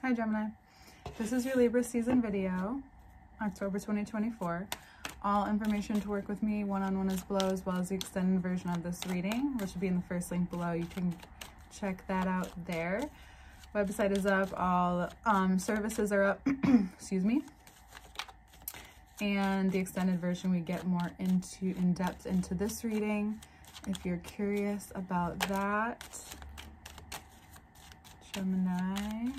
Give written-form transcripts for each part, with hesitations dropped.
Hi Gemini, this is your Libra season video, October 2024. All information to work with me one-on-one is below, as well as the extended version of this reading, which will be in the first link below. You can check that out there. Website is up, all services are up, excuse me. And the extended version, we get more in depth into this reading. If you're curious about that, Gemini.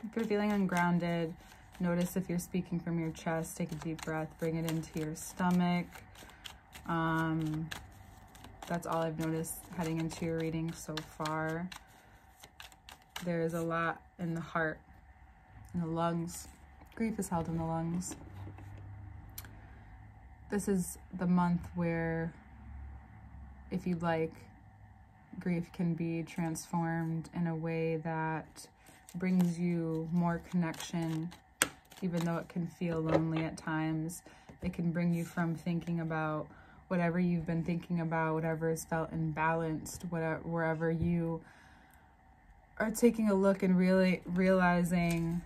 If you're feeling ungrounded, notice if you're speaking from your chest. Take a deep breath, bring it into your stomach. That's all I've noticed heading into your reading so far. There is a lot in the heart, in the lungs. Grief is held in the lungs. This is the month where, if you'd like, grief can be transformed in a way that brings you more connection, even though it can feel lonely at times. It can bring you from thinking about whatever you've been thinking about, whatever has felt imbalanced, wherever you are taking a look and really realizing,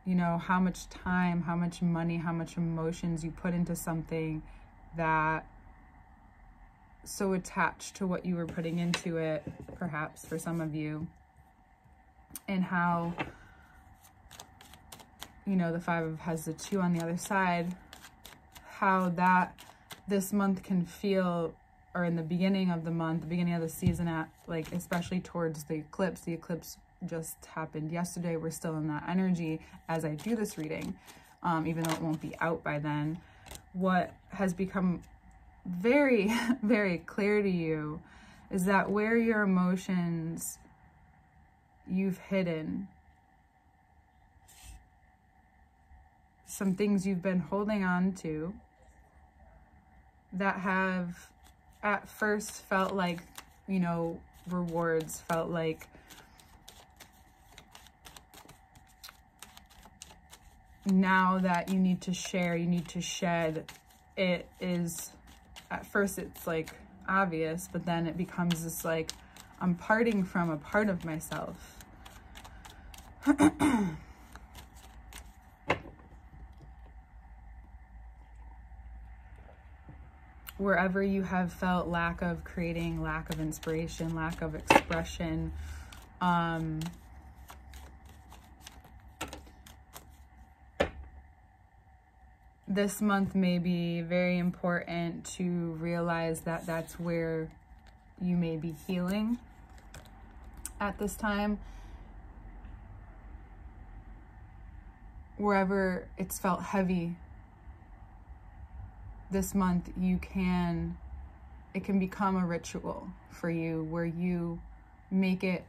you know, how much time, how much money, how much emotions you put into something that so attached to what you were putting into it, perhaps for some of you, and how, you know, the Five of Heads, the Two on the other side, how that this month can feel, or in the beginning of the month, the beginning of the season, at like, especially towards the eclipse. The eclipse just happened yesterday. We're still in that energy as I do this reading, even though it won't be out by then. What has become very, very clear to you is that where your emotions you've hidden, some things you've been holding on to that have at first felt like, you know, rewards, felt like now that you need to share, you need to shed. It is, at first it's like obvious, but then it becomes this like, I'm parting from a part of myself. Wherever you have felt lack of creating, lack of inspiration, lack of expression, this month may be very important to realize that that's where you may be healing at this time. Wherever it's felt heavy this month, it can become a ritual for you where you make it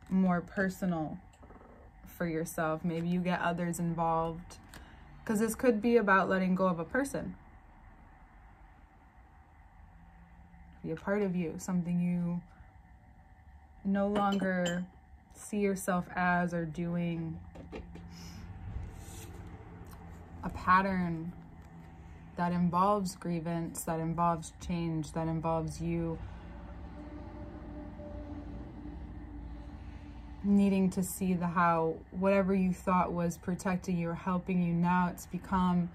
more personal for yourself. Maybe you get others involved, because this could be about letting go of a person. Be a part of you, something you no longer see yourself as or doing, a pattern that involves grievance, that involves change, that involves you needing to see how whatever you thought was protecting you or helping you, now it's become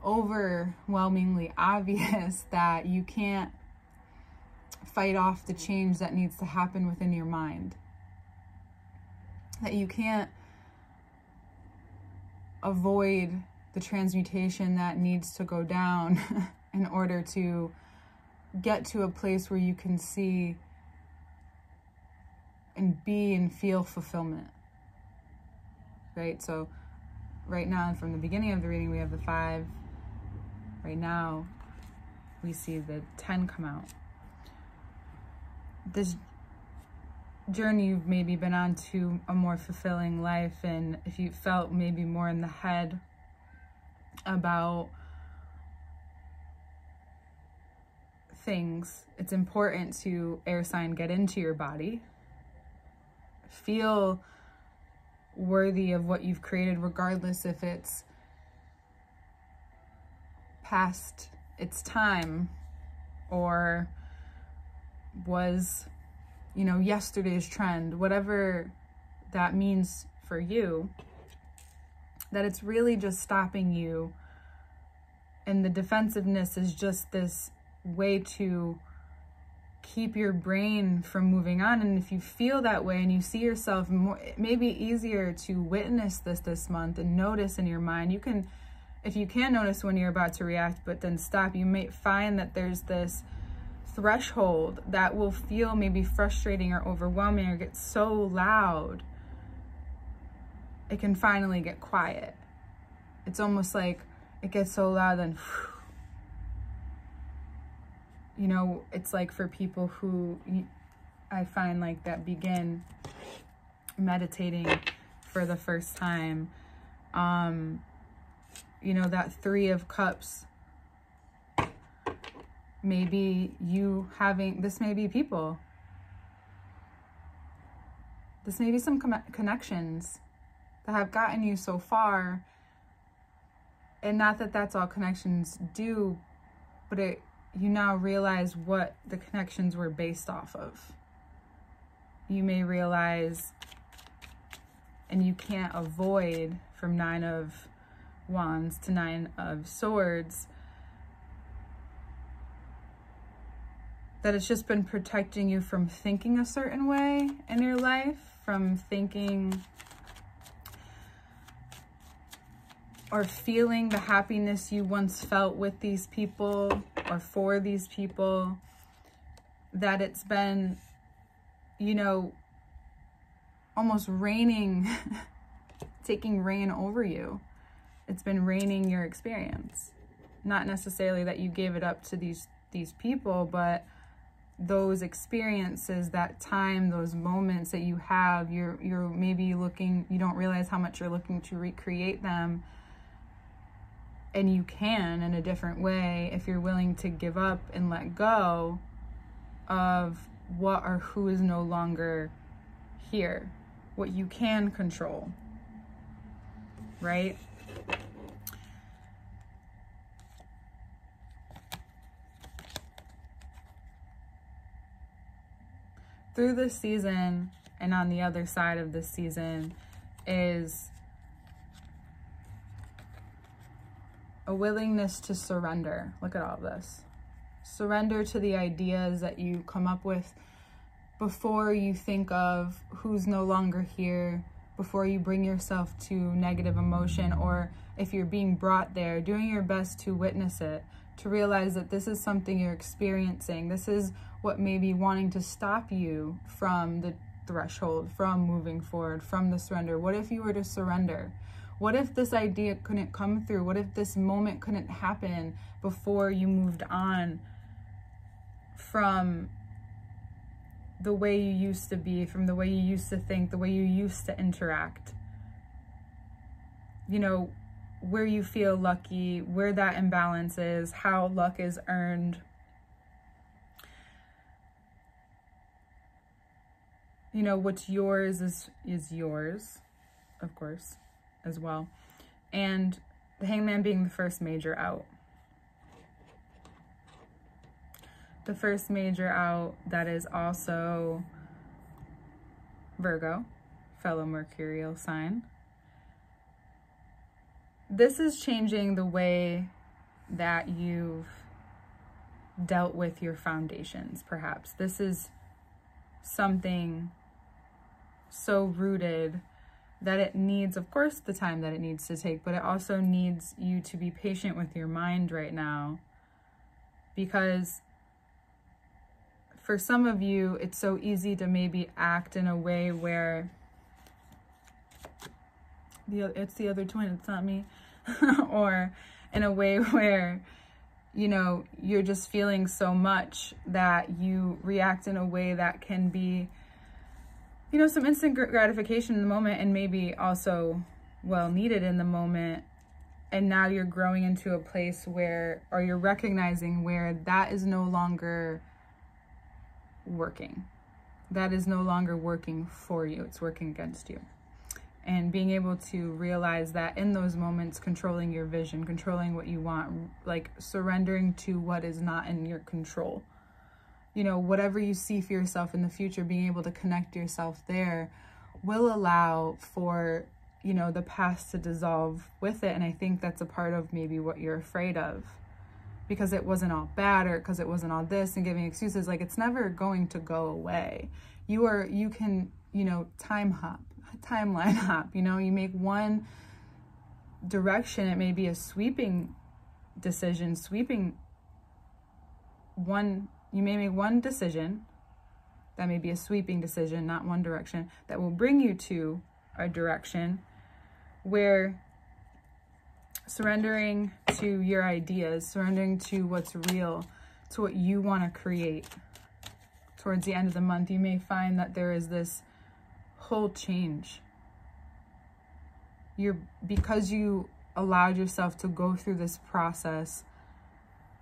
overwhelmingly obvious that you can't fight off the change that needs to happen within your mind, that you can't avoid the transmutation that needs to go down in order to get to a place where you can see and be and feel fulfillment, right? So right now, from the beginning of the reading, we have the 5. Right now, we see the 10 come out. This journey you've maybe been on to a more fulfilling life, and if you felt maybe more in the head about things, it's important to, air sign, get into your body, feel worthy of what you've created, regardless if it's past its time or was, you know, yesterday's trend, whatever that means for you, that it's really just stopping you. And the defensiveness is just this way to keep your brain from moving on. And if you feel that way and you see yourself more, it may be easier to witness this month and notice in your mind. You can, if you can notice when you're about to react, but then stop, you may find that there's this threshold that will feel maybe frustrating or overwhelming or get so loud, it can finally get quiet. It's almost like it gets so loud and you know, it's like for people who I find like that begin meditating for the first time, you know, that 3 of Cups, maybe you having, this may be people, this may be some connections that have gotten you so far. And not that that's all connections do, but you now realize what the connections were based off of. You may realize, and you can't avoid, from 9 of Wands to 9 of Swords, that it's just been protecting you from thinking a certain way in your life, from thinking or feeling the happiness you once felt with these people or for these people, that it's been, you know, almost raining, taking rain over you. It's been raining your experience. Not necessarily that you gave it up to these people, but those experiences, that time, those moments that you have, you're maybe looking, you don't realize how much you're looking to recreate them. And you can in a different way if you're willing to give up and let go of what or who is no longer here, what you can control, right? Through this season and on the other side of this season is a willingness to surrender. Look at all this. Surrender to the ideas that you come up with before you think of who's no longer here, before you bring yourself to negative emotion, or if you're being brought there, doing your best to witness it, to realize that this is something you're experiencing. This is what may be wanting to stop you from the threshold, from moving forward, from the surrender. What if you were to surrender? What if this idea couldn't come through? What if this moment couldn't happen before you moved on from the way you used to be, from the way you used to think, the way you used to interact? You know, where you feel lucky, where that imbalance is, how luck is earned. You know, what's yours is yours, of course, as well. And the Hangman being the first major out. The first major out that is also Virgo, fellow mercurial sign. This is changing the way that you've dealt with your foundations, perhaps. This is something so rooted that it needs, of course, the time that it needs to take, but it also needs you to be patient with your mind right now, because for some of you, it's so easy to maybe act in a way where it's the other twin, it's not me, or in a way where, you know, you're just feeling so much that you react in a way that can be, you know, some instant gratification in the moment, and maybe also well needed in the moment. And now you're growing into a place where, or you're recognizing where that is no longer working. That is no longer working for you. It's working against you. And being able to realize that in those moments, controlling your vision, controlling what you want, like surrendering to what is not in your control. you know, whatever you see for yourself in the future, being able to connect yourself there will allow for, you know, the past to dissolve with it. And I think that's a part of maybe what you're afraid of, because it wasn't all bad, or because it wasn't all this, and giving excuses. Like, it's never going to go away. You can, you know, timeline hop, you know, you make one direction. It may be a sweeping decision, you may make one decision that may be a sweeping decision, not one direction, that will bring you to a direction where surrendering to your ideas, surrendering to what's real, to what you want to create. Towards the end of the month, you may find that there is this whole change. Because you allowed yourself to go through this process,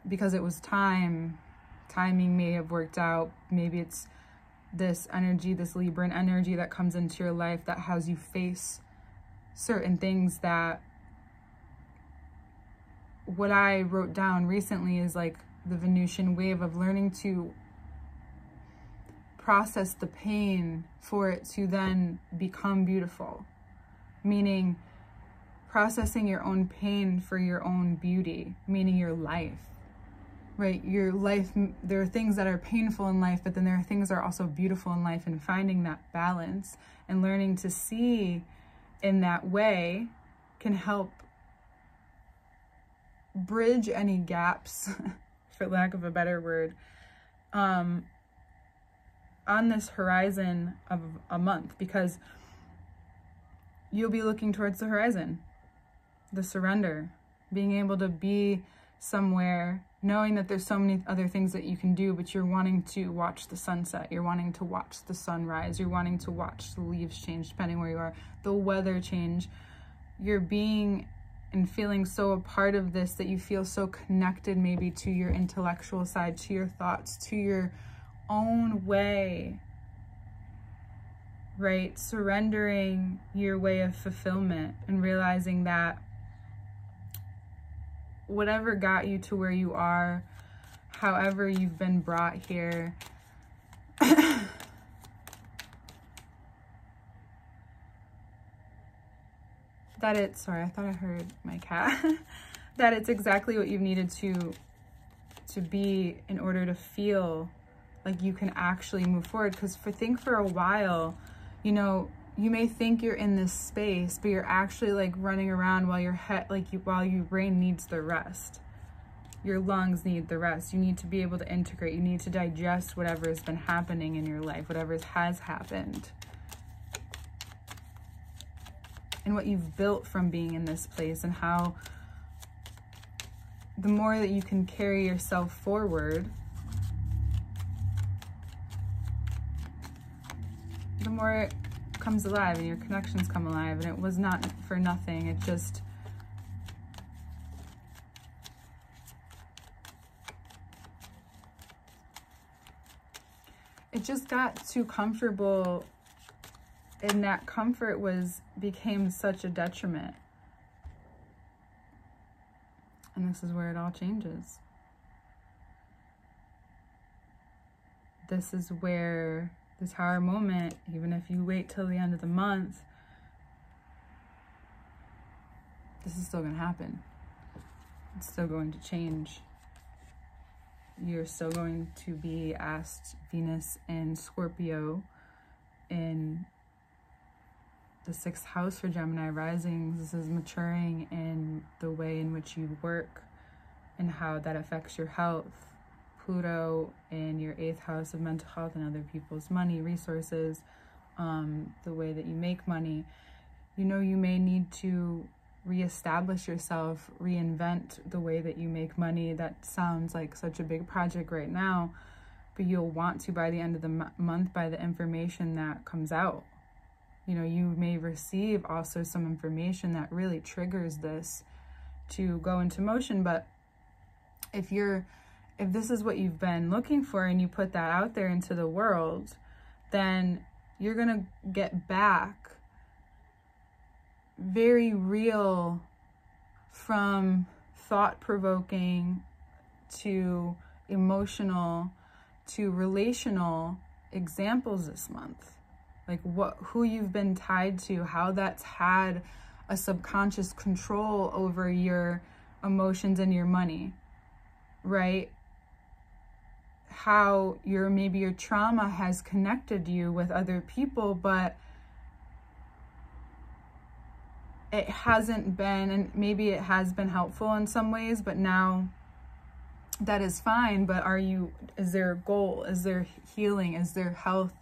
because it was timing may have worked out. Maybe it's this energy, this Libran energy that comes into your life that has you face certain things. That what I wrote down recently is like the Venusian wave of learning to process the pain for it to then become beautiful. Meaning processing your own pain for your own beauty, meaning your life, right? Your life, there are things that are painful in life, but then there are things that are also beautiful in life, and finding that balance and learning to see in that way can help bridge any gaps, for lack of a better word, on this horizon of a month, because you'll be looking towards the horizon, the surrender, being able to be somewhere, knowing that there's so many other things that you can do, but you're wanting to watch the sunset, you're wanting to watch the sunrise, you're wanting to watch the leaves change depending where you are, the weather change. You're being and feeling so a part of this that you feel so connected maybe to your intellectual side, to your thoughts, to your own way, right? Surrendering your way of fulfillment and realizing that whatever got you to where you are, however you've been brought here, that it's, sorry, I thought I heard my cat, that it's exactly what you've needed to be in order to feel like you can actually move forward. Because for a while, you know, you may think you're in this space, but you're actually like running around while while your brain needs the rest. Your lungs need the rest. You need to be able to integrate. You need to digest whatever has been happening in your life, whatever has happened, and what you've built from being in this place, and how the more that you can carry yourself forward, the more it comes alive and your connections come alive. And it was not for nothing. It just got too comfortable, and that comfort became such a detriment. And this is where it all changes. This is where this Tower moment, even if you wait till the end of the month, this is still going to happen. It's still going to change. You're still going to be asked Venus and Scorpio in the 6th house for Gemini risings. This is maturing in the way in which you work and how that affects your health. Pluto in your 8th house of mental health and other people's money, resources, the way that you make money. You know, you may need to reestablish yourself, reinvent the way that you make money. That sounds like such a big project right now, but you'll want to by the end of the month, by the information that comes out. You know, you may receive also some information that really triggers this to go into motion. But if this is what you've been looking for and you put that out there into the world, then you're going to get back very real, from thought-provoking to emotional to relational examples this month. Like who you've been tied to, how that's had a subconscious control over your emotions and your money, right? How maybe your trauma has connected you with other people, but it hasn't been, and maybe it has been helpful in some ways, but now that is fine. But is there a goal? Is there healing? Is there health?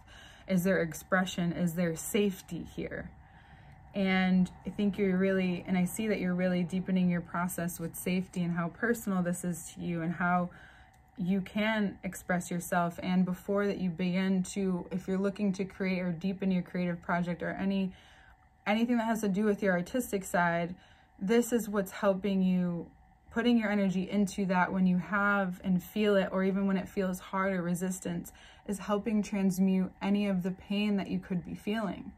Is there expression? Is there safety here? And I think and I see that you're really deepening your process with safety and how personal this is to you and how you can express yourself. And before that you begin to, if you're looking to create or deepen your creative project or anything that has to do with your artistic side, this is what's helping you, putting your energy into that when you have and feel it, or even when it feels hard or resistance, is helping transmute any of the pain that you could be feeling.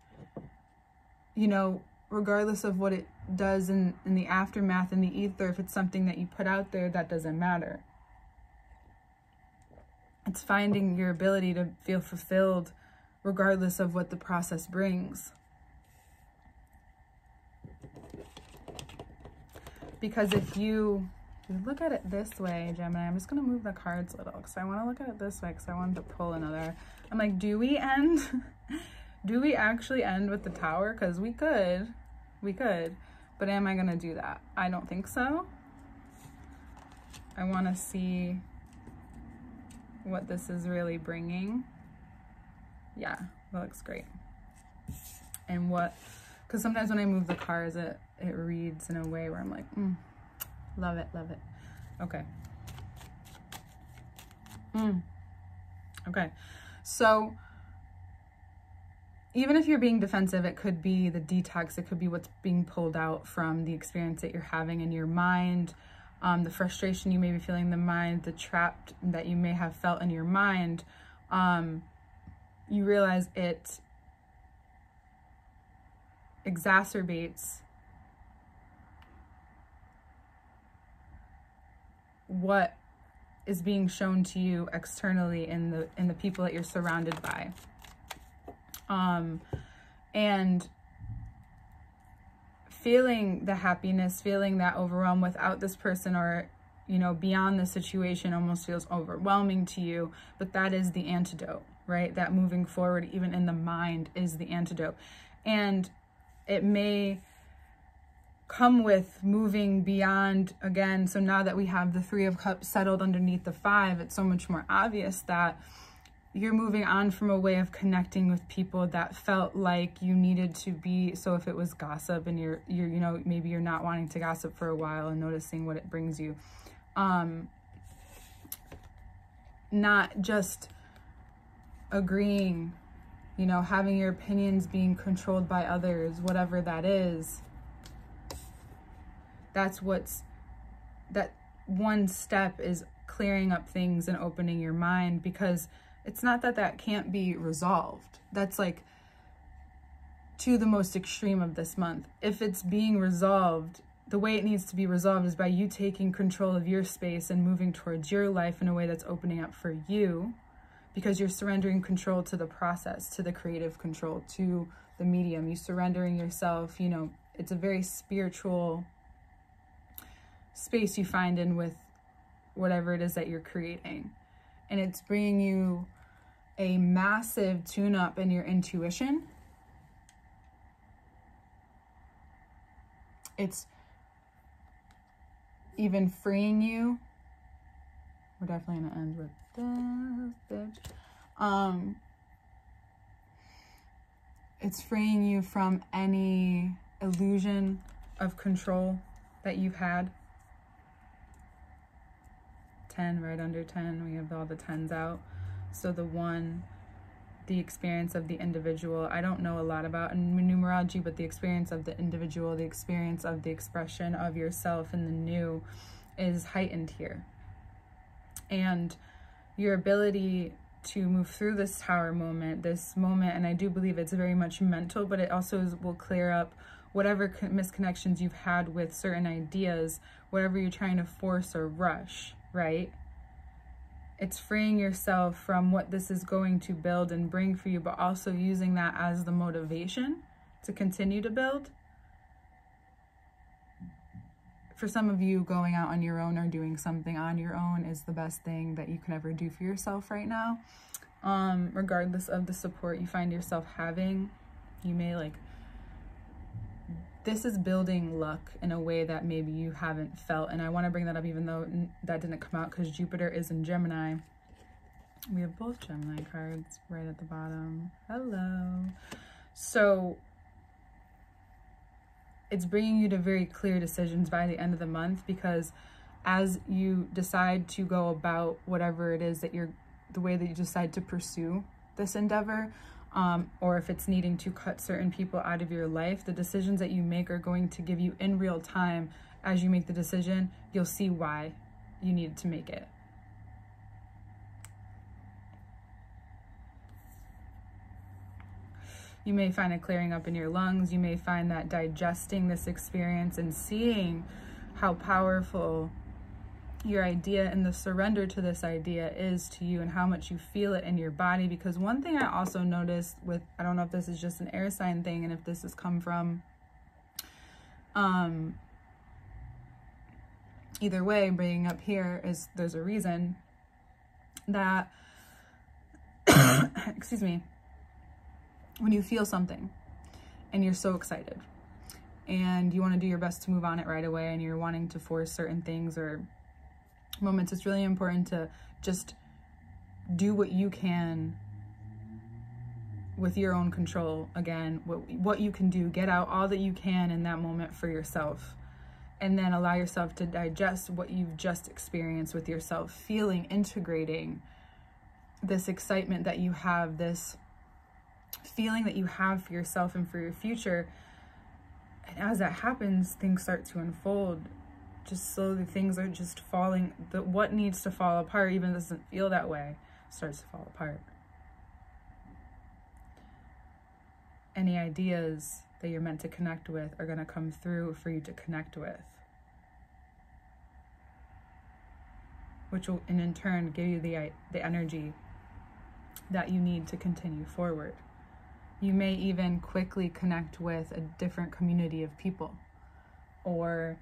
You know, regardless of what it does in the aftermath, in the ether, if it's something that you put out there, that doesn't matter. It's finding your ability to feel fulfilled regardless of what the process brings. Because if you look at it this way, Gemini, I'm just going to move the cards a little because I want to look at it this way because I wanted to pull another. I'm like, do we end? Do we actually end with the Tower? Because we could. But am I going to do that? I don't think so. I want to see what this is really bringing. Yeah, that looks great. And because sometimes when I move the cards, it reads in a way where I'm like, love it. Okay. Okay. So even if you're being defensive, it could be the detox. It could be what's being pulled out from the experience that you're having in your mind, the frustration you may be feeling in the mind, the trapped that you may have felt in your mind. You realize it exacerbates what is being shown to you externally in the people that you're surrounded by. And feeling the happiness, feeling that overwhelm without this person, or, you know, beyond the situation, almost feels overwhelming to you, but that is the antidote, right? That moving forward, even in the mind, is the antidote. And it may come with moving beyond, again, so now that we have the Three of Cups settled underneath the Five, it's so much more obvious that you're moving on from a way of connecting with people that felt like you needed to be. So if it was gossip and you're you know, maybe you're not wanting to gossip for a while and noticing what it brings you, not just agreeing, you know, having your opinions being controlled by others, whatever that is. That one step is clearing up things and opening your mind, because it's not that can't be resolved. That's like to the most extreme of this month. If it's being resolved, the way it needs to be resolved is by you taking control of your space and moving towards your life in a way that's opening up for you, because you're surrendering control to the process, to the creative control, to the medium. You surrendering yourself, you know, it's a very spiritual space you find in with whatever it is that you're creating. And it's bringing you a massive tune-up in your intuition. It's even freeing you. We're definitely gonna end with this, bitch. It's freeing you from any illusion of control that you've had. 10, right under 10, we have all the 10s out. So the 1, the experience of the individual. I don't know a lot about numerology, but the experience of the individual, the experience of the expression of yourself in the new is heightened here. And your ability to move through this Tower moment, and I do believe it's very much mental, but it also will clear up whatever misconnections you've had with certain ideas, whatever you're trying to force or rush, right? It's freeing yourself from what this is going to build and bring for you, but also using that as the motivation to continue to build. For some of you, going out on your own or doing something on your own is the best thing that you can ever do for yourself right now. Regardless of the support you find yourself having, you may this is building luck in a way that maybe you haven't felt. And I want to bring that up even though that didn't come out, because Jupiter is in Gemini. We have both Gemini cards right at the bottom. Hello. So it's bringing you to very clear decisions by the end of the month, because as you decide to go about whatever it is that the way that you decide to pursue this endeavor, or if it's needing to cut certain people out of your life, the decisions that you make are going to give you in real time. As you make the decision, you'll see why you needed to make it. You may find a clearing up in your lungs. You may find that digesting this experience and seeing how powerful your idea and the surrender to this idea is to you, and how much you feel it in your body. Because one thing I also noticed with, I don't know if this is just an air sign thing and if this has come from, either way, bringing up here is there's a reason that, excuse me, when you feel something and you're so excited and you want to do your best to move on it right away, and you're wanting to force certain things or moments, it's really important to just do what you can with your own control. Again, what you can do, get out all that you can in that moment for yourself, and then allow yourself to digest what you've just experienced with yourself, feeling, integrating this excitement that you have, this feeling that you have for yourself and for your future. And as that happens, things start to unfold. Just slowly, things are just falling. What needs to fall apart, even if it doesn't feel that way, starts to fall apart. Any ideas that you're meant to connect with are going to come through for you to connect with, which will in turn give you the energy that you need to continue forward. You may even quickly connect with a different community of people, or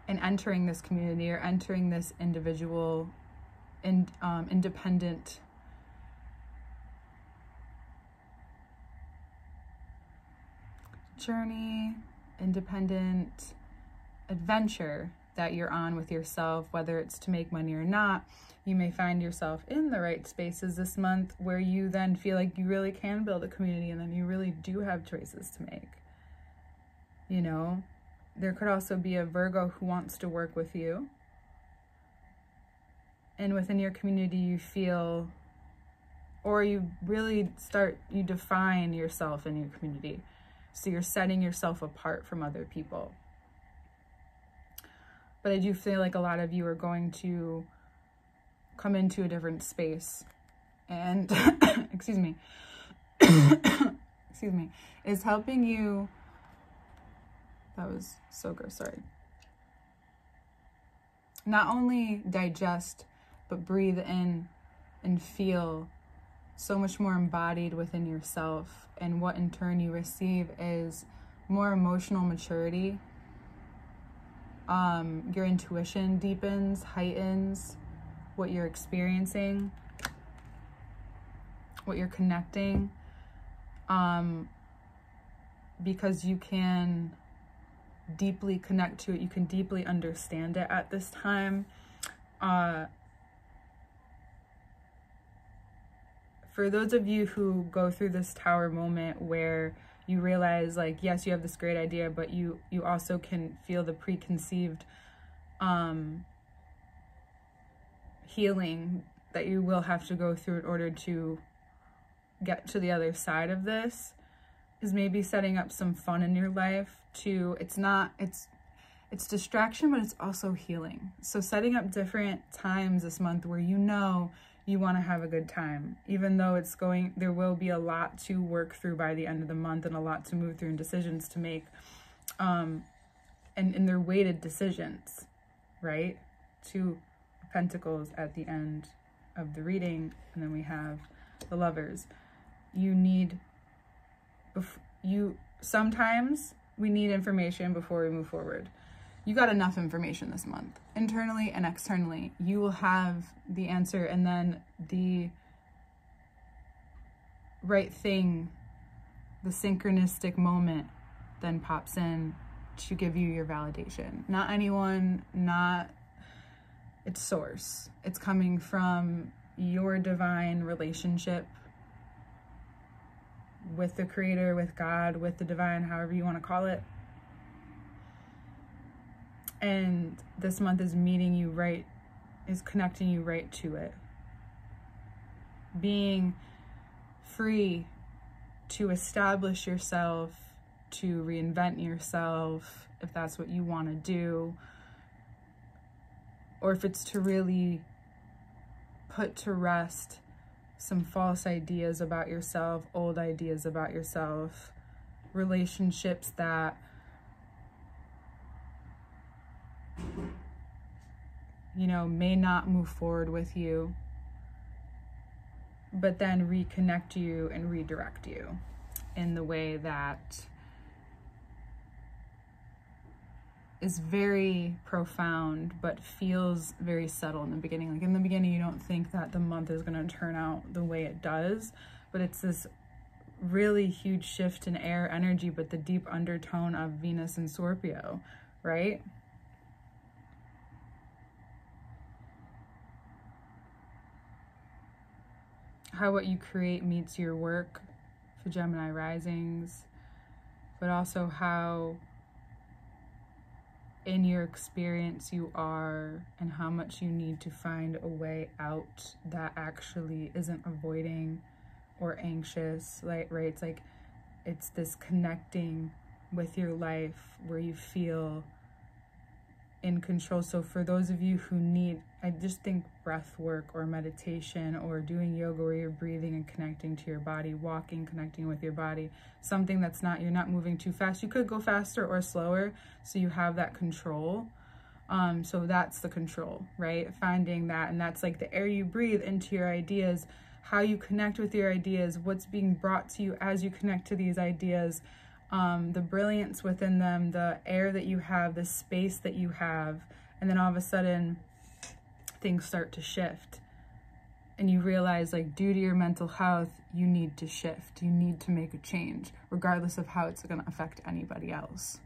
in entering this community or entering this individual independent journey, independent adventure that you're on with yourself, whether it's to make money or not. You may find yourself in the right spaces this month where you then feel like you really can build a community, and then you really do have choices to make. You know, there could also be a Virgo who wants to work with you, and within your community you feel, or you really you define yourself in your community. So you're setting yourself apart from other people. But I do feel like a lot of you are going to come into a different space, and excuse me, excuse me, is helping you. That was so gross, sorry. Not only digest, but breathe in and feel so much more embodied within yourself. And what in turn you receive is more emotional maturity. Your intuition deepens, heightens what you're experiencing, what you're connecting, because you can deeply connect to it. You can deeply understand it at this time. For those of you who go through this tower moment where you realize, like, yes, you have this great idea, but you also can feel the preconceived healing that you will have to go through in order to get to the other side of this, is maybe setting up some fun in your life to, it's distraction, but it's also healing. So setting up different times this month where you know you want to have a good time, even though there will be a lot to work through by the end of the month, and a lot to move through and decisions to make, and they're weighted decisions, right? To Pentacles at the end of the reading, and then we have the Lovers. Sometimes we need information before we move forward. You got enough information this month, internally and externally. You will have the answer, and then the right thing, the synchronistic moment, then pops in to give you your validation. Not anyone, not, it's source. It's coming from your divine relationship with the creator, with God, with the divine, however you want to call it. And this month is meeting you right, is connecting you right to it. Being free to establish yourself, to reinvent yourself, if that's what you want to do, or if it's to really put to rest some false ideas about yourself, old ideas about yourself, relationships that may not move forward with you, but then reconnect you and redirect you in the way that is very profound, but feels very subtle in the beginning. Like in the beginning, you don't think that the month is going to turn out the way it does, but it's this really huge shift in air energy, but the deep undertone of Venus and Scorpio, right? How what you create meets your work for Gemini risings, but also how in your experience you are, and how much you need to find a way out that actually isn't avoiding or anxious, right? It's like, it's this connecting with your life where you feel in control. So for those of you who need, I just think breath work or meditation or doing yoga where you're breathing and connecting to your body, walking, connecting with your body, something that's not, you're not moving too fast. You could go faster or slower, so you have that control. So that's the control, right? Finding that, and that's like the air you breathe into your ideas, how you connect with your ideas, what's being brought to you as you connect to these ideas, the brilliance within them, the air that you have, the space that you have, and then all of a sudden things start to shift and you realize, like, due to your mental health, you need to shift, you need to make a change, regardless of how it's going to affect anybody else.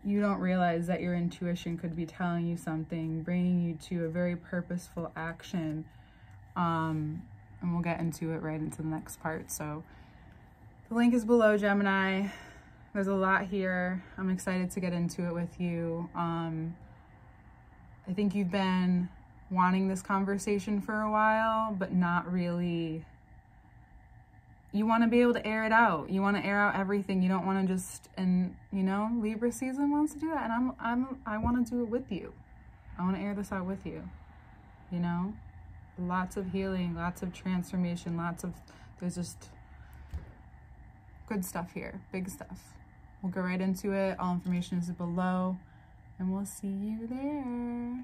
You don't realize that your intuition could be telling you something, bringing you to a very purposeful action, and we'll get into it right into the next part. So the link is below, Gemini. There's a lot here. I'm excited to get into it with you. I think you've been wanting this conversation for a while, but not really. You want to be able to air it out. You want to air out everything. You don't want to just, and Libra season wants to do that, and I want to do it with you. I want to air this out with you. Lots of healing, lots of transformation, there's just good stuff here, big stuff. We'll go right into it. All information is below, and we'll see you there.